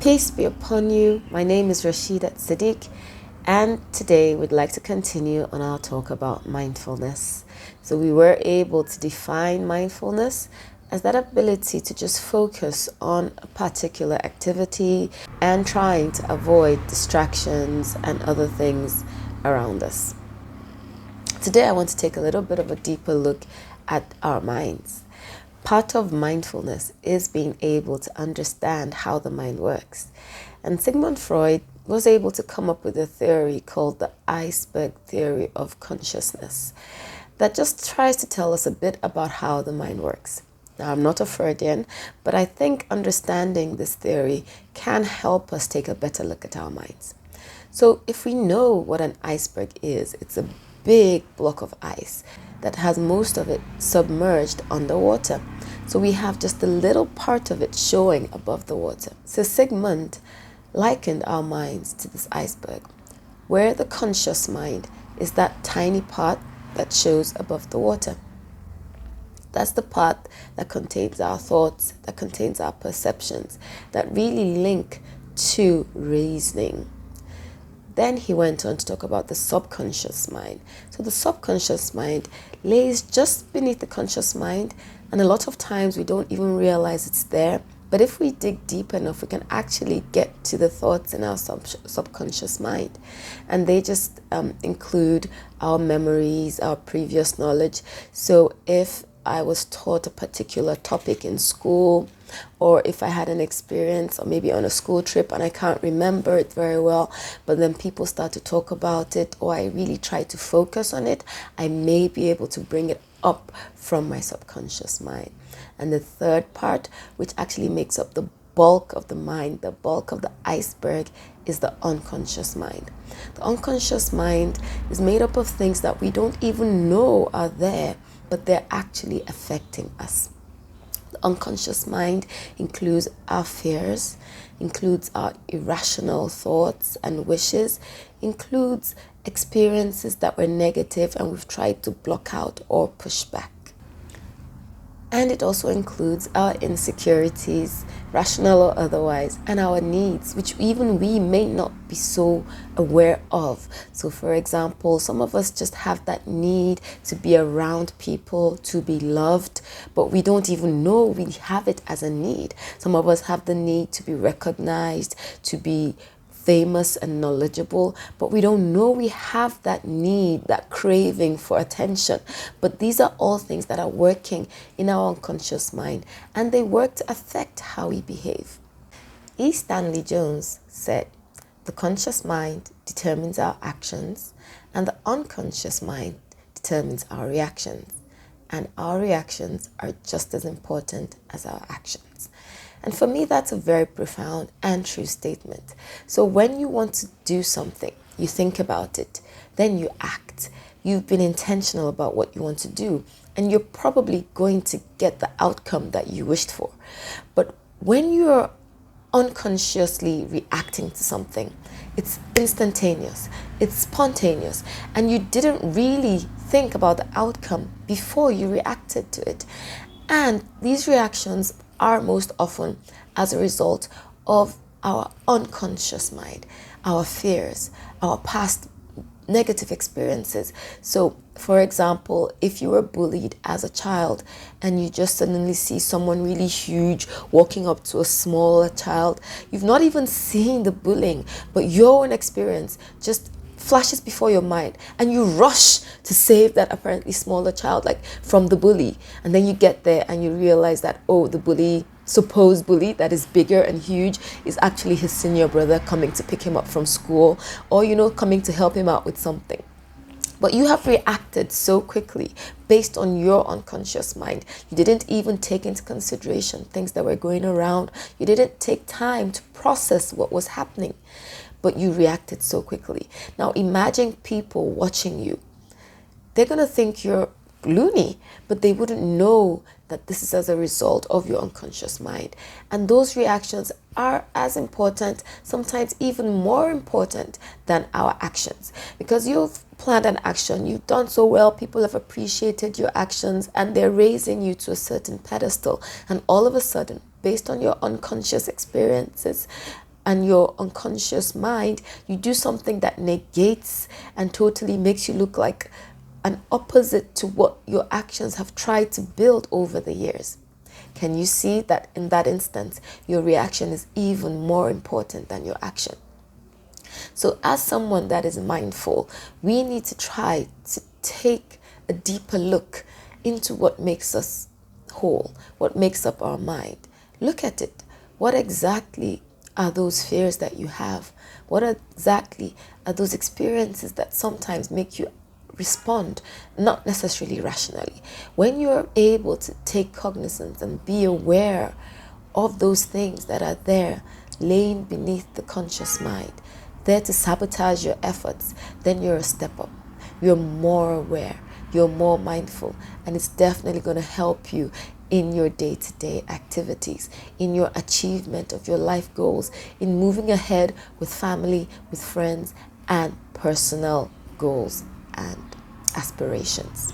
Peace be upon you. My name is Rashida Siddiq, and today we'd like to continue on our talk about mindfulness. So, we were able to define mindfulness as that ability to just focus on a particular activity and trying to avoid distractions and other things around us. Today, I want to take a little bit of a deeper look at our minds. Part of mindfulness is being able to understand how the mind works. And Sigmund Freud was able to come up with a theory called the iceberg theory of consciousness that just tries to tell us a bit about how the mind works. Now, I'm not a Freudian, but I think understanding this theory can help us take a better look at our minds. So if we know what an iceberg is, it's a big block of ice that has most of it submerged underwater. So we have just a little part of it showing above the water. So Sigmund likened our minds to this iceberg, where the conscious mind is that tiny part that shows above the water. That's the part that contains our thoughts, that contains our perceptions, that really link to reasoning. Then he went on to talk about the subconscious mind. So the subconscious mind lays just beneath the conscious mind, and a lot of times we don't even realize it's there. But if we dig deep enough, we can actually get to the thoughts in our subconscious mind. And they just include our memories, our previous knowledge. So if I was taught a particular topic in school, or if I had an experience or maybe on a school trip and I can't remember it very well, but then people start to talk about it, or I really try to focus on it, I may be able to bring it up from my subconscious mind. And the third part, which actually makes up the bulk of the mind, the bulk of the iceberg, is the unconscious mind. The unconscious mind is made up of things that we don't even know are there, but they're actually affecting us. The unconscious mind includes our fears, includes our irrational thoughts and wishes, includes experiences that were negative and we've tried to block out or push back. And it also includes our insecurities, rational or otherwise, and our needs, which even we may not be so aware of. So for example, some of us just have that need to be around people, to be loved, but we don't even know we have it as a need. Some of us have the need to be recognized, to be famous and knowledgeable, but we don't know we have that need, that craving for attention. But these are all things that are working in our unconscious mind, and they work to affect how we behave. E. Stanley Jones said, "The conscious mind determines our actions, and the unconscious mind determines our reactions. And our reactions are just as important as our actions." And for me, that's a very profound and true statement. So when you want to do something, you think about it, then you act. You've been intentional about what you want to do, and you're probably going to get the outcome that you wished for. But when you're unconsciously reacting to something, it's instantaneous, it's spontaneous, and you didn't really think about the outcome before you reacted to it. And these reactions are most often as a result of our unconscious mind, our fears, our past negative experiences. So, for example, if you were bullied as a child and you just suddenly see someone really huge walking up to a smaller child, you've not even seen the bullying, but your own experience just flashes before your mind, and you rush to save that apparently smaller child, like from the bully. And then you get there and you realize that, oh, the bully, supposed bully that is bigger and huge, is actually his senior brother coming to pick him up from school, or coming to help him out with something. But you have reacted so quickly based on your unconscious mind. You didn't even take into consideration things that were going around. You didn't take time to process what was happening, but you reacted so quickly. Now imagine people watching you. They're going to think you're loony, but they wouldn't know that this is as a result of your unconscious mind. And those reactions are as important, sometimes even more important than our actions. Because you've planned an action, you've done so well, people have appreciated your actions, and they're raising you to a certain pedestal. And all of a sudden, based on your unconscious experiences, and your unconscious mind, you do something that negates and totally makes you look like an opposite to what your actions have tried to build over the years. Can you see that in that instance, your reaction is even more important than your action? So as someone that is mindful, we need to try to take a deeper look into what makes us whole, what makes up our mind. Look at it. What exactly are those fears that you have? What exactly are those experiences that sometimes make you respond not necessarily rationally? When you're able to take cognizance and be aware of those things that are there laying beneath the conscious mind, there to sabotage your efforts, then you're a step up. You're more aware, you're more mindful, and it's definitely going to help you in your day-to-day activities, in your achievement of your life goals, in moving ahead with family, with friends, and personal goals and aspirations.